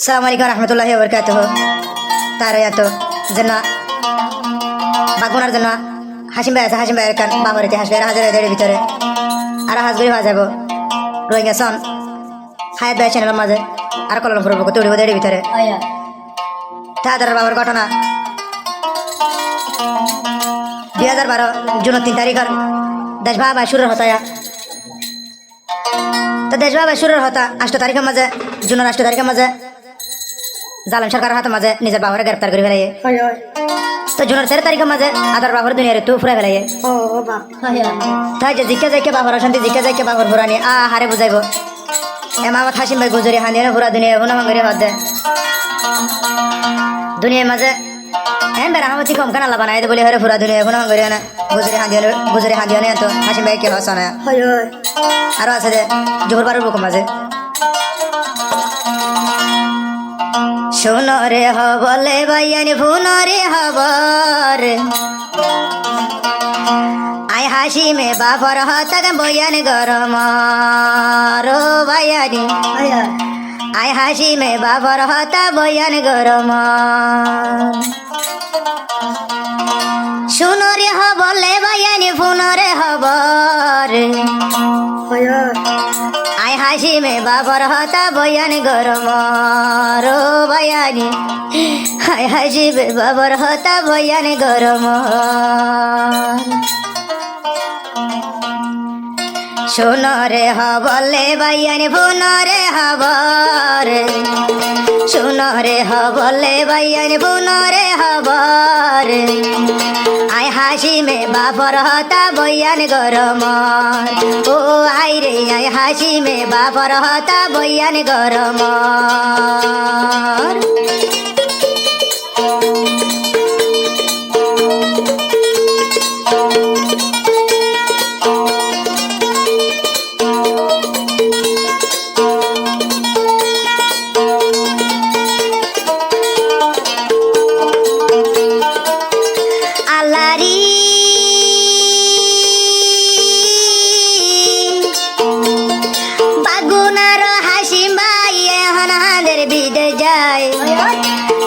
Assalamualaikum warahmatullahi wabarakatuh. Taro ya to jenna bagunar jenna Hashim Bhai kan babur ite hasbe hajar eder bitore ara hasguri bajabo roinga son hayat Bhai channel maze ar kolon furo ko tuড়ি eder bitore তাদের বাবার ঘটনা 2012 June 3 তারিখের দেশ বাবা শুরুর হতায়া তো দেশ বাবা শুরুর হতা 8 তারিখের মাঝে জুনের 8 তারিখের মাঝে জালাম সরকারের হাতে মাঝে নিজের বাবারে গ্রেফতার করে ফেলাইয়ে তো জুনের 13 তারিখের মাঝে আদার বাবার দুনিয়ার তু ফুরাই ফেলাইয়ে তাই যে জিজ্ঞা যাইকে বাবার অশান্তি জিজ্ঞা যাইকে বাবার ফুরানি হারে বুঝাইব এমামত হাসিম ভাই গুজরি হানিয়ে পুরা দুনিয়া হুনামাঙ্গরি হতে দুনিয়ার মাঝে এম বেড়া হামতি কম কানা লাবানা এতে বলি হরে পুরা দুনিয়া হুনামাঙ্গরি না গুজরি হানিয়ে তো হাসিম ভাই কে হসানা আরো আছে যে জোহর বারুর বুক মাঝে শোনো রে হবলে বাইয়ানি ফুনো রে হবর আই হাসিমে বাপর হতাক বয়ান গরম রো বাইয়ানি আই হাসিমে বাপর হতা বয়ান গরম শুনো রে হবলে বাইয়ানি ফুনো রে হবর আই হাসিমে বাপর হতা বয়ান গরম রো বয়ানি আই হাসিমে বাপর হতা বয়ান গরম শোনো রে হবলে বাইয়ানি ফুনো রে হবর শোনো রে হবলে বাইয়ানি ফুনো রে হবর আই হাসিমে বাপর হতা বয়ান গরম ও আই রে আই হাসিমে বাপর হতা বয়ান গরম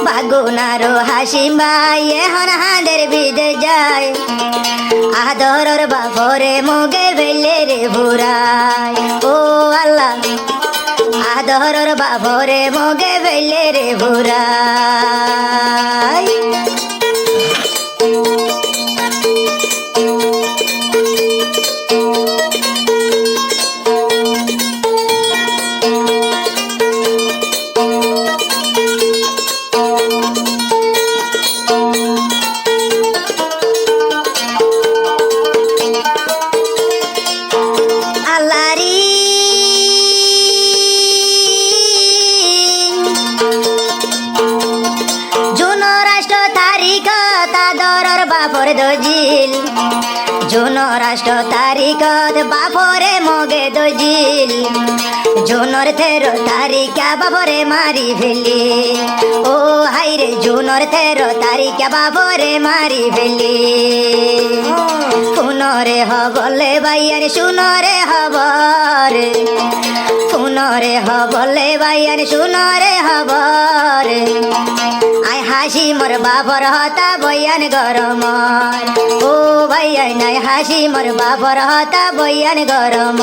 বাগুনারো হাসিম ভাই এখন হাঁদের বিদে যায় আদরর বাপরে মোগে বেলে রে ভুরাই ও আল্লাহ আদরর বাপরে মোগে বেলে রে ভুরাই জুন রাষ্ট্র তারিখত বাপরে মগে দজিল জুনর 13 তারিখ বাপরে মারি ফেলি ও হাইরে জুনর 13 তারিখ বাপরে মারি ফেলি পুনরে হবলে বাইয়ার শুনরে হবর পুনরে হবলে বাইয়ার শুনরে হবর আই হাসি মোর বাপর হতা বয়ান গরম ও ভাইয়া নাই হাসি মোর বাপর হতা বয়ান গরম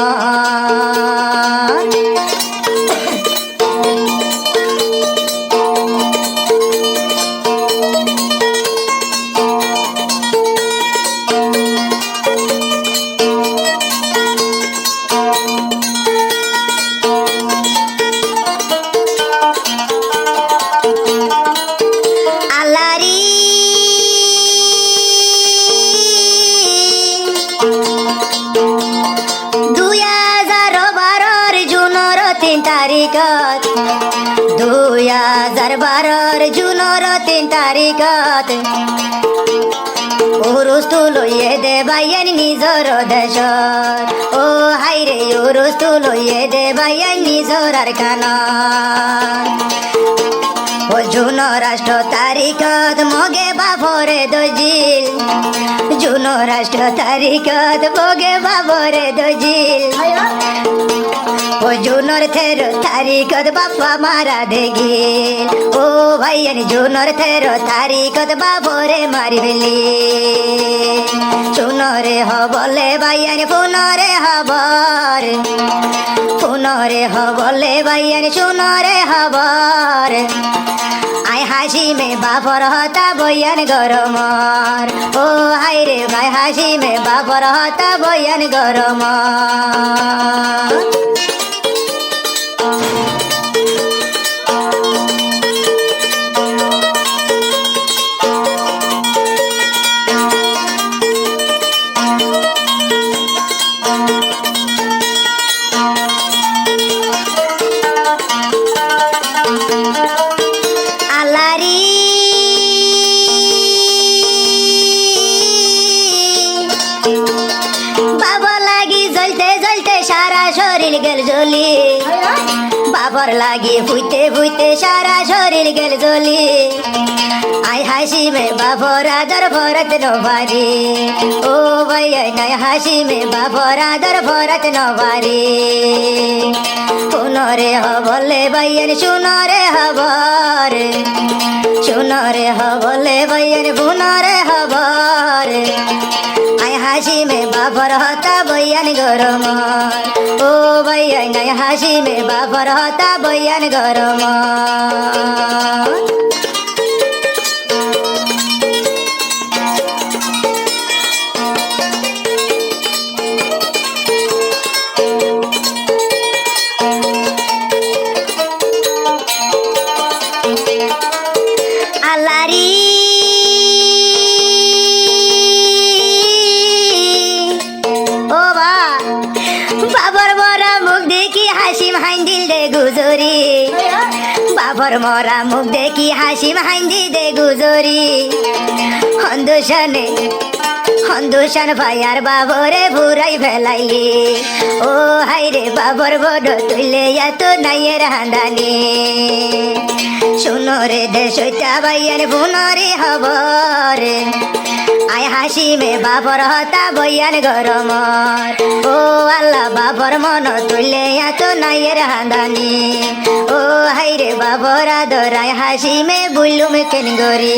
তারিখত 2012 জুনের 3 তারিখত উরুস তুলইয়ে দে বাইয়ান নিজর দেশর ও হাইরে উরুস তুলইয়ে দে বাইয়ান নিজর আর কানা ও জুন রাষ্ট্র তারিখত মগে বাপরে দজিল জুন রাষ্ট্র তারিখত মগে বাপরে দজিল ও জুনর 13 তারিখত বাপা মারা দেখি ও ভাইয়ান জুনর 13 তারিখত বাপরে মারি ফেলি শুনরে হবলে ভাইয়ান পুনরে হবর পুনরে হবলে ভাইয়ান শুনরে হবর আই হাসি মে বাপর হতা বয়ান গরমর ও হাই রে ভাই হাসি মে বাপর হতা বয়ান গরমর বাবা লাগি জ্বলতে জ্বলতে সারা শরীর গেল জ্বলি বাবার লাগি ফুইতে ফুইতে সারা শরীর গেল জ্বলি আই হাসি মে বাবার আদর ভরত নভারি ও ভাইয়া নাই হাসি মে বাবার আদর ভরত নভারি পুনরে হবলে ভাইয়ান শুনরে হবর শুনরে হবলে ভাইয়ান পুনরে হবর আই হাসি মে বাপর হতা বয়ান গরম ও ভাইয়া নাই হাসি মে বাপর হতা বয়ান গরম আল্লারি বাবার মরা মুখ দেখি হাসিম হাইন্দিল দে গুজরি বাবার মরা মুখ দেখি হাসিম হাইন্দি দে গুজরি হন্দুশন ভাইয়ার বাবরে ভুরাই ফেলাইলি ও হাইরে বাবর বড় তুইলে এত নাইয়ের হান্দানি শুনরে দেশটা ভাইয়ার বুনরে হবর আই হাসি মে বাবর হতা বয়ান গরমর ও আল্লাহ বাবর মন তুলে এত নাইয়ের হান্দানি ও হাইরে বাবর আদর আই হাসি মে বুলুম কেন গরি